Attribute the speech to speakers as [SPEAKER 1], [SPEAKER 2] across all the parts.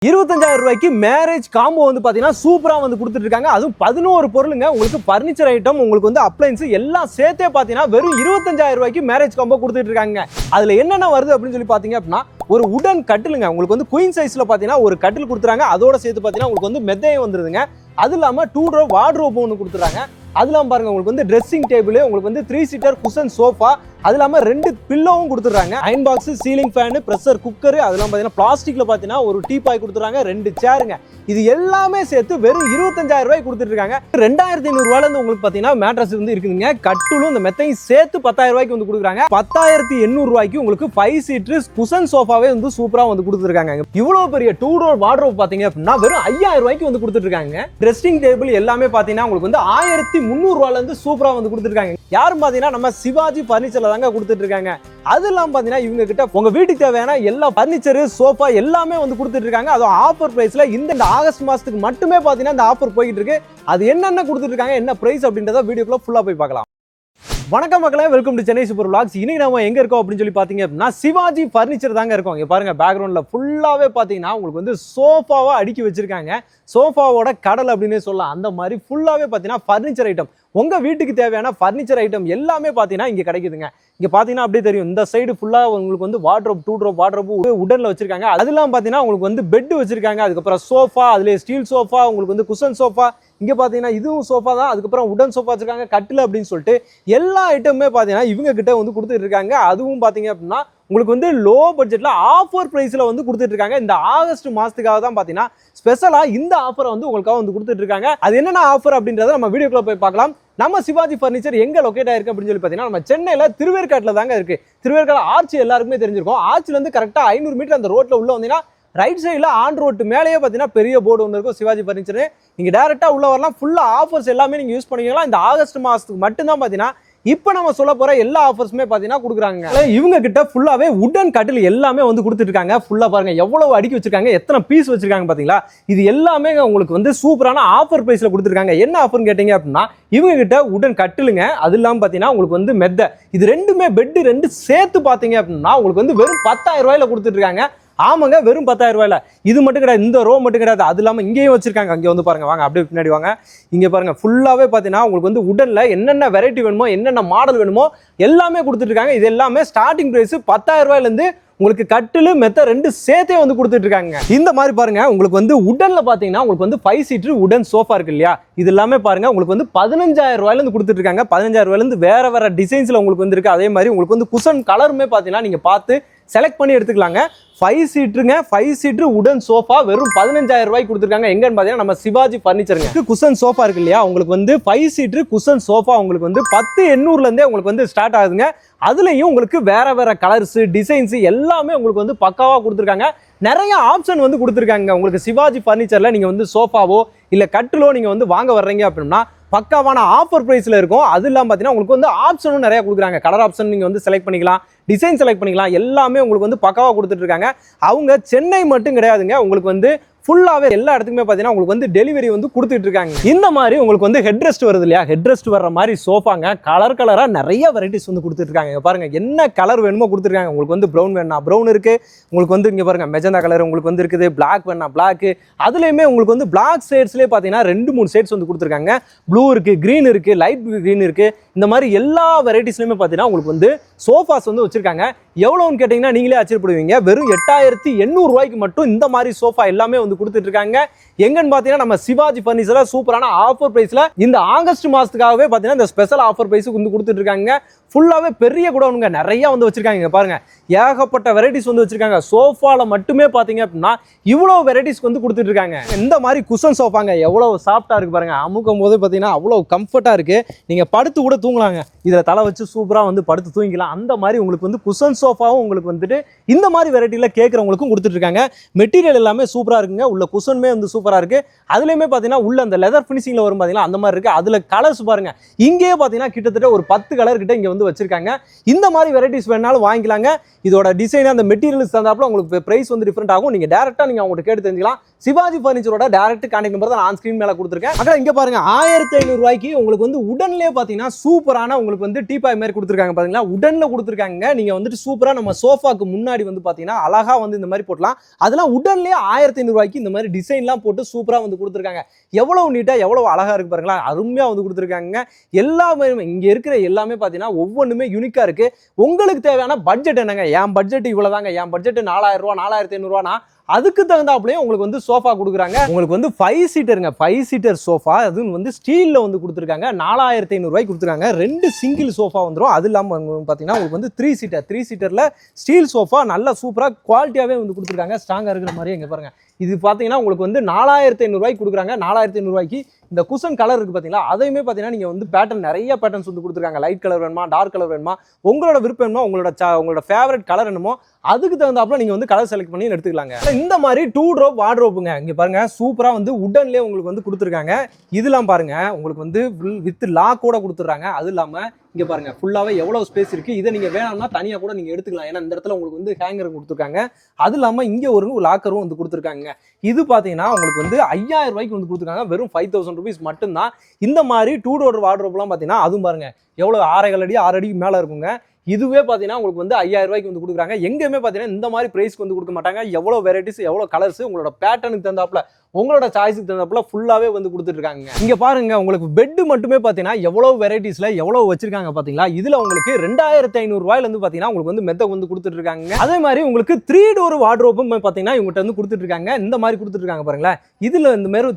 [SPEAKER 1] 25,000 ரூபாய்க்கு marriage combo வந்து பாத்தீங்கன்னா சூப்பரா வந்து கொடுத்துட்டு இருக்காங்க. அதுவும் 11 பொருளுங்க. உங்களுக்கு பர்னிச்சர் ஐட்டம், உங்களுக்கு வந்து அப்ளையன்ஸ் எல்லாம் சேர்த்தே பாத்தீங்கன்னா வெறும் 25,000 ரூபாய்க்கு மேரேஜ் காம்போ கொடுத்துட்டு இருக்காங்க. அதுல என்னென்ன வருது அப்படின்னு சொல்லி பாத்தீங்க அப்படின்னா, ஒரு உடன் கட்டிலுங்க. உங்களுக்கு வந்து குயின் சைஸ்ல பாத்தீங்கன்னா ஒரு கட்டில் கொடுத்துறாங்க. அதோட சேர்த்து பாத்தீங்கன்னா உங்களுக்கு வந்து மெத்தையும் வந்துருதுங்க. அது இல்லாம 2 டோர் வார்ட்ரோப் ஒன்று கொடுத்துறாங்க. அது இல்லாம பாருங்க உங்களுக்கு வந்து ட்ரெஸ்ஸிங் டேபிள், உங்களுக்கு வந்து 3 சீட்டர் குஷன் சோஃபா, அது இல்லாம 2 பில்லோவும் கொடுத்துறாங்க. Iron box, ceiling fan, pressure cooker, அதெல்லாம் பாத்தீங்கன்னா பிளாஸ்டிக்ல பாத்தீங்கன்னா ஒரு டீபாய் கொடுத்துறாங்க. 2 சேருங்க. இது எல்லாமே சேர்த்து வெறும் 25,000 ரூபாய் கொடுத்துட்டு இருக்காங்க. 2,500 ரூபாயில இருந்து உங்களுக்கு பாத்தீங்கன்னா மேட்ரஸ் வந்து இருக்குதுங்க. கட்டிலும் இந்த மெத்தையும் சேர்த்து 10,000 ரூபாய்க்கு வந்து கொடுக்குறாங்க. 10,800 ரூபாய்க்கு உங்களுக்கு 5 சீட்டர் குஷன் சோஃபாவே வந்து சூப்பரா வந்து கொடுத்துருக்காங்க. இவ்வளவு பெரிய 2 டோர் வார்ட்ரோப் பாத்தீங்க அப்படின்னா வெறும் 5,000 ரூபாய்க்கு வந்து கொடுத்துட்டு இருக்காங்க. ட்ரெஸ்ஸிங் டேபிள் எல்லாமே பாத்தீங்கன்னா உங்களுக்கு வந்து 1,300 ரூபாயில இருந்து சூப்பரா வந்து கொடுத்துருக்காங்க. யாரும் பாத்தீங்கன்னா நம்ம சிவாஜி பர்னிச்சர்ல தாங்க கொடுத்துட்டு இருக்காங்க. அது இல்லாம பாத்தீங்கன்னா இவங்க கிட்ட உங்க வீட்டுக்கு தேவையான எல்லா பர்னிச்சர், சோஃபா எல்லாமே வந்து கொடுத்துட்டு இருக்காங்க. அதுவும் ஆஃபர் பிரைஸ்ல இந்த ஆகஸ்ட் மாசத்துக்கு மட்டுமே பாத்தீங்கன்னா இந்த ஆஃபர் போயிட்டு இருக்கு. அது என்னென்ன கொடுத்துட்டு இருக்காங்க, என்ன பிரைஸ் அப்படின்றத வீடியோக்குள்ள ஃபுல்லா போய் பார்க்கலாம். வணக்கம் மக்களே, welcome to Chennai super vlogs. இன்னைக்கு நம்ம எங்க இருக்கோம் அப்படின்னு சொல்லி பாத்தீங்க அப்படின்னா சிவாஜி பர்னிச்சர் தாங்க இருக்கோம். இங்க பாருங்க பேக்ரவுண்ட்ல ஃபுல்லாவே பாத்தீங்கன்னா உங்களுக்கு வந்து சோஃபாவா அடுக்கி வச்சிருக்காங்க. சோஃபாவோட கடல் அப்படின்னு சொல்லலாம். அந்த மாதிரி ஃபுல்லாவே பாத்தீங்கன்னா பர்னிச்சர் ஐட்டம், உங்க வீட்டுக்கு தேவையான பர்னிச்சர் ஐட்டம் எல்லாமே பாத்தீங்கன்னா இங்க கிடைக்குதுங்க. இங்க பாத்தீங்கன்னா அப்படியே தெரியும், இந்த சைடு ஃபுல்லா உங்களுக்கு வந்து வார்ட்ரோப், 2 டோர் வார்ட்ரோப் உடன்ல வச்சிருக்காங்க. அதெல்லாம் பாத்தீங்கன்னா உங்களுக்கு வந்து பெட் வச்சிருக்காங்க. அதுக்கப்புறம் சோஃபா, அதுல ஸ்டீல் சோஃபா, உங்களுக்கு வந்து குஷன் சோஃபா, இங்க பாத்தீங்கன்னா இதுவும் சோஃபா தான். அதுக்கப்புறம் உடன் சோஃபா வச்சிருக்காங்க, கட்டில் அப்படின்னு சொல்லிட்டு எல்லா ஐட்டமுமே பாத்தீங்கன்னா இவங்க கிட்ட வந்து கொடுத்துட்டு இருக்காங்க. அதுவும் பாத்தீங்க அப்படின்னா உங்களுக்கு வந்து லோ பட்ஜெட்ல ஆஃபர் பிரைஸ்ல வந்து கொடுத்துட்டு இருக்காங்க. இந்த ஆகஸ்ட் மாசத்துக்காக தான் பாத்தீங்கன்னா ஸ்பெஷலா இந்த ஆஃபரை வந்து உங்களுக்காக வந்து கொடுத்துட்டு இருக்காங்க. அது என்னென்ன ஆஃபர் அப்படின்றத நம்ம வீடியோக்குள்ள போய் பார்க்கலாம். நம்ம சிவாஜி பர்னிச்சர் எங்க லொகேட் ஆயிருக்கு அப்படின்னு சொல்லி பாத்தீங்கன்னா நம்ம சென்னையில திருவேற்காட்டுல தாங்க இருக்கு. திருவேற்காடு ஆர்ச்சி எல்லாருக்குமே தெரிஞ்சிருக்கும். ஆர்ச்சில இருந்து கரெக்டா 500 மீட்டர் அந்த ரோட்ல உள்ள வந்தீங்கன்னா ரைட் சைடுல ஆன் ரோட் மேலேயே பாத்தீங்கன்னா பெரிய போர்டு ஒன்று இருக்கும், சிவாஜி பர்னிச்சர். நீங்க டைரக்டா உள்ள வரலாம். ஃபுல்லா ஆஃபர்ஸ் எல்லாமே நீங்க யூஸ் பண்ணிக்கலாம். இந்த ஆகஸ்ட் மாசத்துக்கு மட்டும் தான் பாத்தீங்கன்னா இப்போ நம்ம சொல்ல போற எல்லா ஆஃபர்ஸுமே பாத்தீங்கன்னா கொடுக்குறாங்க. இவங்க கிட்ட ஃபுல்லாவே உடன் கட்டில் எல்லாமே வந்து கொடுத்துட்டு இருக்காங்க. ஃபுல்லா பாருங்க எவ்வளவு அடுக்கி வச்சிருக்காங்க, எத்தனை பீஸ் வச்சிருக்காங்க பாத்தீங்களா. இது எல்லாமே உங்களுக்கு வந்து சூப்பரான ஆஃபர் பிரைஸ்ல கொடுத்துருக்காங்க. என்ன ஆஃபர்னு கேட்டீங்க அப்படின்னா இவங்க கிட்ட உடன் கட்டிலுங்க, அது இல்லாம பாத்தீங்கன்னா உங்களுக்கு வந்து மெத்தை, இது ரெண்டுமே பெட் 2 சேர்த்து பாத்தீங்க அப்படின்னா உங்களுக்கு வந்து வெறும் 10,000 ரூபாயில கொடுத்துட்டு இருக்காங்க. ஆமாங்க, வெறும் 10,000 ரூபாயில. இது மட்டும் கிடையாது, இந்த ரோ மட்டும் கிடையாது, அது இல்லாம இங்கேயும் வச்சிருக்காங்க. அங்கே வந்து பாருங்க, வாங்க அப்படியே பின்னாடி வாங்க. இங்க பாருங்க ஃபுல்லாவே பாத்தீங்கன்னா உங்களுக்கு வந்து உடன்ல என்னென்ன வெரைட்டி வேணுமோ, என்னென்ன மாடல் வேணுமோ எல்லாமே கொடுத்துட்டு இருக்காங்க. இது எல்லாமே ஸ்டார்டிங் பிரைஸ் 10,000 ரூபாயில இருந்து உங்களுக்கு கட்டிலு மெத்த 2 சேர்த்தே வந்து கொடுத்துட்டு இருக்காங்க. இந்த மாதிரி பாருங்க உங்களுக்கு வந்து உடன்ல பாத்தீங்கன்னா உங்களுக்கு வந்து 5 சீட்டர் உடன் சோஃபா இருக்கு இல்லையா, இது எல்லாமே பாருங்க உங்களுக்கு வந்து 15,000 ரூபாயில இருந்து கொடுத்துட்டு இருக்காங்க. 15,000 ரூபாயில இருந்து வேற டிசைன்ஸ்ல உங்களுக்கு வந்து இருக்கு. அதே மாதிரி உங்களுக்கு வந்து குஷன் கலருமே பாத்தீங்கன்னா நீங்க பார்த்து செலக்ட் பண்ணி எடுத்துக்கலாங்க. 5 சீட்டருங்க, 5 சீட்டர் உடன் சோஃபா வெறும் 15,000 ரூபாய்க்கு கொடுத்துருக்காங்க. எங்கன்னு பாத்தீங்கன்னா நம்ம சிவாஜி பர்னிச்சருங்க. குஷன் சோஃபா இருக்கு இல்லையா, உங்களுக்கு வந்து 5 சீட்டர் குஷன் சோஃபா உங்களுக்கு வந்து 10,800 இருந்தே உங்களுக்கு வந்து ஸ்டார்ட் ஆகுதுங்க. அதுலயும் உங்களுக்கு வேற கலர்ஸ், டிசைன்ஸ் எல்லாமே உங்களுக்கு வந்து பக்காவா கொடுத்துருக்காங்க. நிறைய ஆப்ஷன் வந்து கொடுத்துருக்காங்க. உங்களுக்கு சிவாஜி பர்னிச்சர்ல நீங்க வந்து சோஃபாவோ இல்ல கட்டிலோ நீங்க வந்து வாங்க வர்றீங்க அப்படின்னா பக்காவான ஆஃபர் பிரைஸ்ல இருக்கும். அது இல்லாம பாத்தீங்கன்னா உங்களுக்கு வந்து ஆப்ஷனும் நிறைய கொடுக்குறாங்க. கலர் ஆப்ஷன் நீங்க வந்து செலக்ட் பண்ணிக்கலாம், டிசைன் செலக்ட் பண்ணிக்கலாம், எல்லாமே உங்களுக்கு வந்து பக்காவா கொடுத்துட்டு இருக்காங்க. அவங்க சென்னை மட்டும் கிடையாதுங்க, உங்களுக்கு வந்து ஃபுல்லாவே எல்லா இடத்துக்குமே பாத்தீங்கன்னா உங்களுக்கு வந்து டெலிவரி வந்து கொடுத்துட்டு இருக்காங்க. இந்த மாதிரி உங்களுக்கு வந்து ஹெட் ரெஸ்ட் வருது இல்லையா, ஹெட் ரெஸ்ட் வர்ற மாதிரி சோஃபாங்க கலரா நிறைய வெரைட்டிஸ் வந்து கொடுத்துட்டு இருக்காங்க. பாருங்க என்ன கலர் வேணுமோ கொடுத்துருக்காங்க. உங்களுக்கு வந்து ப்ரௌன் வேணா ப்ரௌன் இருக்கு, உங்களுக்கு வந்து இங்க பாருங்க மெஜந்தா கலர் உங்களுக்கு வந்து இருக்குது, பிளாக் வேணா பிளாக், அதுலயுமே உங்களுக்கு வந்து பிளாக் ஷேட்ஸ்லயே பாத்தீங்கன்னா 2-3 ஷேட்ஸ் வந்து கொடுத்துருக்காங்க. ப்ளூ இருக்கு, கிரீன் இருக்கு, லைட் கிரீன் இருக்கு. இந்த மாதிரி எல்லா வெரைட்டிஸ்லயுமே பாத்தீங்கன்னா உங்களுக்கு வந்து சோஃபாஸ் வந்து வச்சிருக்காங்க. எவ்வளவுன்னு கேட்டீங்கன்னா நீங்களே ஆச்சரியப்படுவீங்க, வெறும் 8,800 ரூபாய்க்கு மட்டும் இந்த மாதிரி சோஃபா எல்லாமே வந்து கொடுத்துட்டு இருக்காங்க. எங்கன்னு பாத்தீங்கன்னா நம்ம சிவாஜி பர்னிச்சர்ல சூப்பரான ஆஃபர் பிரைஸ்ல இந்த ஆகஸ்ட் மாசத்துக்காகவே பாத்தீங்கன்னா இந்த ஸ்பெஷல் ஆஃபர் பிரைஸ் வந்து கொடுத்துட்டு இருக்காங்க. ஃபுல்லாவே பெரிய குடோனுங்க, நிறைய வந்து வச்சிருக்காங்க. பாருங்க ஏகப்பட்ட வெரைட்டிஸ் வந்து வச்சிருக்காங்க. சோஃபால மட்டுமே பாத்தீங்க அப்படின்னா இவ்வளவு வெரைட்டிஸ் வந்து கொடுத்துட்டு இருக்காங்க. இந்த மாதிரி குஷன் சோஃபாங்க எவ்வளவு சாஃப்டா இருக்கு பாருங்க, அமுக்கும் போது பாத்தீங்கன்னா அவ்வளவு கம்ஃபர்ட்டா இருக்கு. நீங்க படுத்து கூட தூங்கலாங்க, இதுல தலை வச்சு சூப்பரா வந்து படுத்து தூங்கிக்கலாம். அந்த மாதிரி உங்களுக்கு வந்து குஷன் சோஃபாவும் உங்களுக்கு வந்துட்டு இந்த மாதிரி வெரைட்டில கேட்கறவங்களுக்கும் கொடுத்துட்டு இருக்காங்க. மெட்டீரியல் எல்லாமே சூப்பரா இருக்குங்க. உள்ள குஷனுமே வந்து சூப்பரா இருக்கு. அதுலயுமே பாத்தீங்கன்னா உள்ள அந்த லெதர் ஃபினிஷிங்ல வரும் பாத்தீங்கன்னா அந்த மாதிரி இருக்கு. அதுல கலர்ஸ் பாருங்க, இங்கேயே பாத்தீங்கன்னா கிட்டத்தட்ட ஒரு 10 கலர் கிட்ட இங்க வந்து வச்சிருக்காங்க. இந்த மாதிரி வெரைட்டிஸ் வேணாலும் வாங்கிக்கலாங்க. இதோட டிசைன் அந்த மெட்டீரியல்ஸ் தந்தாப்புல உங்களுக்கு பிரைஸ் வந்து டிஃபரெண்ட் ஆகும். நீங்க டைரக்டா நீங்க அவங்ககிட்ட கேட்டு தெரிஞ்சுக்கலாம். சிவாஜி பர்னிச்சரோட டைரக்ட் கான்டாக்ட் நம்பர் தான் நான் ஸ்கிரீன் மேல கொடுத்துருக்கேன். அக்கா இங்க பாருங்க 1,500 ரூபாய்க்கு உங்களுக்கு வந்து உடன்லயே பாத்தீங்கன்னா சூப்பரான உங்களுக்கு வந்து டீபாய் மாதிரி கொடுத்துருக்காங்க பாத்தீங்களா, உடன்ல கொடுத்துருக்காங்க. நீங்க வந்துட்டு சூப்பரா நம்ம சோஃபாக்கு முன்னாடி வந்து பாத்தீங்கன்னா அழகா வந்து இந்த மாதிரி போடலாம். அதெல்லாம் உடன்லயே 1500 ரூபாய்க்கு இந்த மாதிரி டிசைன்லாம் போட்டு சூப்பரா வந்து கொடுத்துருக்காங்க. எவ்வளவு நீட்டா எவ்வளவு அழகா இருக்கு பாருங்களா, அருமையா வந்து கொடுத்துருக்காங்க. எல்லாமே இங்க இருக்கிற எல்லாமே பாத்தீங்கன்னா ஒவ்வொன்றுமே யூனிக்கா இருக்கு. உங்களுக்கு தேவையான பட்ஜெட் என்னங்க, என் பட்ஜெட் இவ்வளவுதாங்க, என் பட்ஜெட் 4000 ரூபா 4500 ரூபானா அதுக்கு தகுந்தாப்புலயே உங்களுக்கு வந்து சோஃபா கொடுக்குறாங்க. உங்களுக்கு வந்து 5 சீட்டருங்க, 5 சீட்டர் சோஃபா, அதுவும் வந்து ஸ்டீல்ல வந்து கொடுத்துருக்காங்க. 4500 ரூபாய்க்கு கொடுத்துருக்காங்க. 2 சிங்கிள் சோஃபா வந்துடும். அது இல்லாமல் பார்த்தீங்கன்னா உங்களுக்கு வந்து 3 சீட்டர்ல ஸ்டீல் சோஃபா நல்ல சூப்பராக குவாலிட்டியாகவே வந்து கொடுத்துருக்காங்க. ஸ்ட்ராங்காக இருக்கிற மாதிரி இங்கே பாருங்க. இது பார்த்தீங்கன்னா உங்களுக்கு வந்து 4500 ரூபாய்க்கு கொடுக்குறாங்க. 4500 ரூபாய்க்கு இந்த குஷன் கலர் இருக்கு பார்த்தீங்களா, அதையுமே பார்த்தீங்கன்னா நீங்கள் வந்து பேட்டர்ன் நிறைய பேட்டர்ன்ஸ் வந்து கொடுத்துருக்காங்க. லைட் கலர் வேணுமா, டார்க் கலர் வேணுமா, உங்களோட விருப்பம் வேணுமா, உங்களோட ஃபேவரட் கலர் என்னமோ அதுக்கு தகுந்தாப்புல நீங்க வந்து கலர் செலக்ட் பண்ணி எடுத்துக்கலாங்க. இந்த மாதிரி 2 ட்ராப் வார்ட்ரோப்புங்க இங்க பாருங்க, சூப்பரா வந்து உடன்லயே உங்களுக்கு வந்து கொடுத்துருக்காங்க. இதெல்லாம் பாருங்க உங்களுக்கு வந்து வித் லாக் கூட கொடுத்துறாங்க. அது இல்லாம இங்க பாருங்க ஃபுல்லாவே எவ்வளவு ஸ்பேஸ் இருக்கு. இதை நீங்க வேணும்னா தனியா கூட நீங்க எடுத்துக்கலாம். ஏன்னா இந்த இடத்துல உங்களுக்கு வந்து ஹேங்கர் கொடுத்துருக்காங்க. அது இல்லாம இங்க ஒரு லாக்கரும் வந்து கொடுத்துருக்காங்க. இது பாத்தீங்கன்னா உங்களுக்கு வந்து 5000 ரூபாய்க்கு வந்து கொடுத்துருக்காங்க. வெறும் 5000 rupees மட்டும்தான். இந்த மாதிரி 2 டோர் வார்ட்ரோப்லாம் பாத்தீங்கன்னா அதுவும் பாருங்க எவ்வளவு 6 அடி 6 அடிக்கு மேல இருக்குங்க. இதுவே பார்த்தீங்கன்னா உங்களுக்கு வந்து 5000 ரூபாய்க்கு வந்து கொடுக்குறாங்க. எங்கேயுமே பார்த்தீங்கன்னா இந்த மாதிரி பிரைஸ்க்கு வந்து கொடுக்க மாட்டாங்க. எவ்வளோ வெரைட்டிஸ், எவ்வளோ கலர்ஸ், உங்களோட பேட்டர்னுக்கு தகுந்தாப்புல, உங்களோட சாய்ஸுக்கு தகுந்தாப்புல ஃபுல்லாவே வந்து கொடுத்துட்டு இருக்காங்க. இங்க பாருங்க உங்களுக்கு பெட் மட்டுமே பார்த்தீங்கன்னா எவ்வளோ வெரைட்டிஸ்ல எவ்வளோ வச்சிருக்காங்க பார்த்தீங்களா. இதுல உங்களுக்கு 2500 ரூபாயில இருந்து பார்த்தீங்கன்னா உங்களுக்கு வந்து மெத்த வந்து கொடுத்துட்டு இருக்காங்க. அதே மாதிரி உங்களுக்கு 3 டோர் வார்ட்ரோப்பும் பார்த்தீங்கன்னா இவங்ககிட்ட வந்து கொடுத்துட்டு இருக்காங்க. இந்த மாதிரி கொடுத்துட்டு இருக்காங்க பாருங்களேன். இதுல இந்த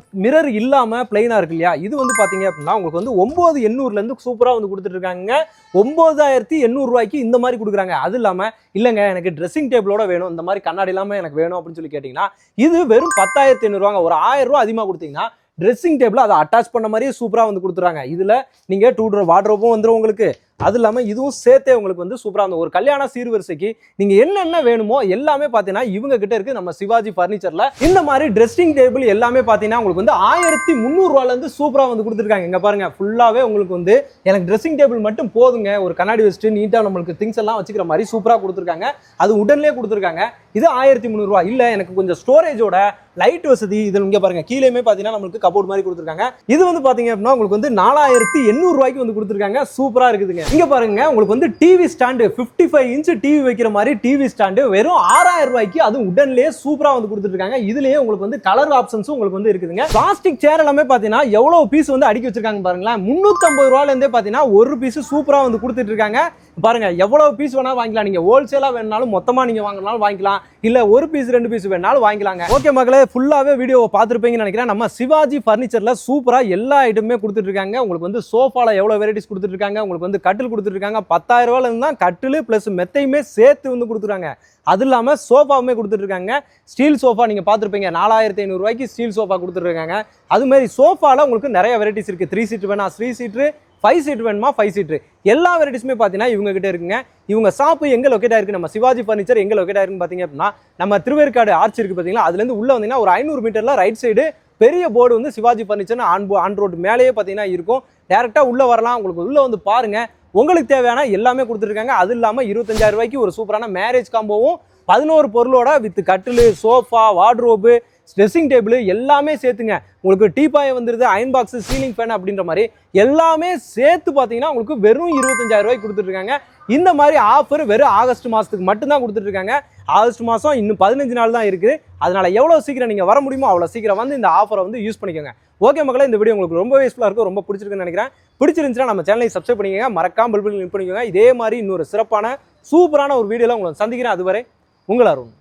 [SPEAKER 1] மிரர் இல்லாம பிளைனா இருக்கு இல்லையா, இது வந்து பாத்தீங்க அப்படின்னா உங்களுக்கு வந்து 9800ல இருந்து சூப்பரா வந்து கொடுத்துட்டு இருக்காங்க. 9800 ரூபாய்க்கு இந்த மாதிரி கொடுக்குறாங்க. அது இல்லாம இல்லங்க எனக்கு ட்ரெஸ்ஸிங் டேபிளோட வேணும், இந்த மாதிரி கண்ணாடி இல்லாம எனக்கு வேணும் அப்படின்னு சொல்லி கேட்டீங்கன்னா இது வெறும் 10500 ரூபாங்க. ஒரு 1000 ரூபாய் அதிகமா கொடுத்தீங்கன்னா ட்ரெஸ்ஸிங் டேபிள் அதை அட்டாச் பண்ண மாதிரியே சூப்பரா வந்து கொடுத்துறாங்க. இதுல நீங்க 2 டோர் வார்ட்ரோப்பும் வந்துடும் உங்களுக்கு. அது இல்லாமல் இதுவும் சேர்த்தே உங்களுக்கு வந்து சூப்பராக இருந்த ஒரு கல்யாண சீர்வரிசைக்கு நீங்கள் என்னென்ன வேணுமோ எல்லாமே பார்த்தீங்கன்னா இவங்க கிட்ட இருக்கு நம்ம சிவாஜி ஃபர்னிச்சரில். இந்த மாதிரி ட்ரெஸ்ஸிங் டேபிள் எல்லாமே பார்த்தீங்கன்னா உங்களுக்கு வந்து 1300 ரூபாயிலேருந்து சூப்பராக வந்து கொடுத்துருக்காங்க. இங்கே பாருங்க ஃபுல்லாகவே உங்களுக்கு வந்து எனக்கு ட்ரெஸ்ஸிங் டேபிள் மட்டும் போதுங்க, ஒரு கண்ணாடி வச்சுட்டு நீட்டாக நம்மளுக்கு திங்ஸ் எல்லாம் வச்சுக்கிற மாதிரி சூப்பராக கொடுத்துருக்காங்க. அது உடனே கொடுத்துருக்காங்க. இது 1300 ரூபா. இல்லை எனக்கு கொஞ்சம் ஸ்டோரேஜோட லைட் வசதி இதில் இங்கே பாருங்க கீழேயுமே பார்த்தீங்கன்னா நம்மளுக்கு கபோர்ட் மாதிரி கொடுத்துருக்காங்க. இது வந்து பார்த்தீங்க அப்படின்னா உங்களுக்கு வந்து 4800 ரூபாய்க்கு வந்து கொடுத்துருக்காங்க. சூப்பராக இருக்குதுங்க. இங்க பாருங்க உங்களுக்கு வந்து டிவி ஸ்டாண்டு 55 இன்ச் டிவி வைக்கிற மாதிரி டிவி ஸ்டாண்டு வெறும் 6000 ரூபாய்க்கு அது உடன்லயே சூப்பரா வந்து கொடுத்துட்டு இருக்காங்க. இதுலயே உங்களுக்கு வந்து கலர் ஆப்ஷன்ஸும் உங்களுக்கு வந்து இருக்குதுங்க. பிளாஸ்டிக் சேர் எல்லாமே பாத்தீங்கன்னா எவ்வளவு பீஸ் வந்து அடுக்கி வச்சிருக்காங்க பாருங்களேன். 350 ரூபாயில இருந்தே பாத்தீங்கன்னா ஒரு பீஸ் சூப்பரா வந்து கொடுத்துட்டு இருக்காங்க. பாருங்க எவ்வளவு பீஸ் வேணாலும் வாங்கிக்கலாம். நீங்க ஹோல்சேலா வேணாலும் மொத்தமா நீங்க வாங்கினாலும் வாங்கிக்கலாம், இல்ல ஒரு பீஸ் 2 பீஸ் வேணாலும் வாங்கிக்கலாங்க. ஓகே மக்களே, ஃபுல்லாவே வீடியோவை பார்த்துருப்பீங்கன்னு நினைக்கிறேன். நம்ம சிவாஜி ஃபர்னிச்சர்ல சூப்பரா எல்லா ஐட்டமே கொடுத்துட்டு இருக்காங்க. உங்களுக்கு வந்து சோஃபால எவ்வளவு வெரைட்டிஸ் கொடுத்துட்டு இருக்காங்க, உங்களுக்கு வந்து கட்டில் கொடுத்துட்டு இருக்காங்க. 10,000 ரூபாயில இருந்து தான் கட்டில் பிளஸ் மெத்தையுமே சேர்த்து வந்து கொடுத்துருக்காங்க. அது இல்லாம சோஃபாவுமே கொடுத்துட்டு இருக்காங்க. ஸ்டீல் சோஃபா நீங்க பார்த்துருப்பீங்க, 4500 ரூபாய்க்கு ஸ்டீல் சோஃபா கொடுத்துட்டு இருக்காங்க. அது மாதிரி சோஃபால உங்களுக்கு நிறைய வெரைட்டிஸ் இருக்கு. 3 சீட் வேணா 3 சீட்டு, 5 சீட் வேணுமா 5 சீட்டு, எல்லா வெரைட்டிஸுமே பார்த்தீங்கன்னா இவங்க கிட்ட இருக்குங்க. இவங்க ஷாப்பு எங்க லொக்கேட் ஆயிருக்கு, நம்ம சிவாஜி ஃபர்னிச்சர் எங்க லொக்கேட் ஆயிருக்குன்னு பார்த்தீங்க அப்படின்னா நம்ம திருவேற்காடு ஆர்ச் இருக்கு பார்த்தீங்களா, அதுலேருந்து உள்ள வந்தீங்கன்னா ஒரு 500 மீட்டர்ல ரைட் சைடு பெரிய போர்டு வந்து சிவாஜி ஃபர்னிச்சர் ஆன் ரோடு மேலேயே பார்த்தீங்கன்னா இருக்கும். டேரெக்டா உள்ள வரலாம். உங்களுக்கு உள்ள வந்து பாருங்க, உங்களுக்கு தேவையான எல்லாமே கொடுத்துருக்காங்க. அது இல்லாமல் 25000 ரூபாய்க்கு ஒரு சூப்பரான மேரேஜ் காம்போவும் 11 பொருளோட வித் கட்டில், சோஃபா, வார்ட்ரோபு, ட்ரெஸ்ஸிங் டேபிள் எல்லாமே சேர்த்துங்க. உங்களுக்கு டீபாய் வந்துருது, அயன் பாக்ஸ், சீலிங் ஃபேன் அப்படின்ற மாதிரி எல்லாமே சேர்த்து பார்த்தீங்கன்னா உங்களுக்கு வெறும் 25000 ரூபாய்க்கு கொடுத்துட்ருக்காங்க. இந்த மாதிரி ஆஃபர் வெறும் ஆகஸ்ட் மாதத்துக்கு மட்டும்தான் கொடுத்துட்ருக்காங்க. ஆகஸ்ட் மாதம் இன்னும் 15 நாள் தான் இருக்குது. அதனால எவ்வளோ சீக்கிரம் நீங்கள் வர முடியுமோ அவ்வளோ சீக்கிரம் வந்து இந்த ஆஃபரை வந்து யூஸ் பண்ணிக்கோங்க. ஓகே மக்களே, இந்த வீடியோ உங்களுக்கு ரொம்ப யூஸ்ஃபுல்லாக இருக்கும், ரொம்ப பிடிச்சிருக்குன்னு நினைக்கிறேன். பிடிச்சிருந்துச்சுன்னா நம்ம சேனலை சப்ஸ்கிரைப் பண்ணிக்கோங்க, மறக்காம பெல் பட்டன் கிளிக் பண்ணிக்கோங்க. இதே மாதிரி இன்னொரு சிறப்பான சூப்பரான ஒரு வீடியோவில் உங்களை சந்திக்கிறேன். அதுவரை உங்கள் அருண்.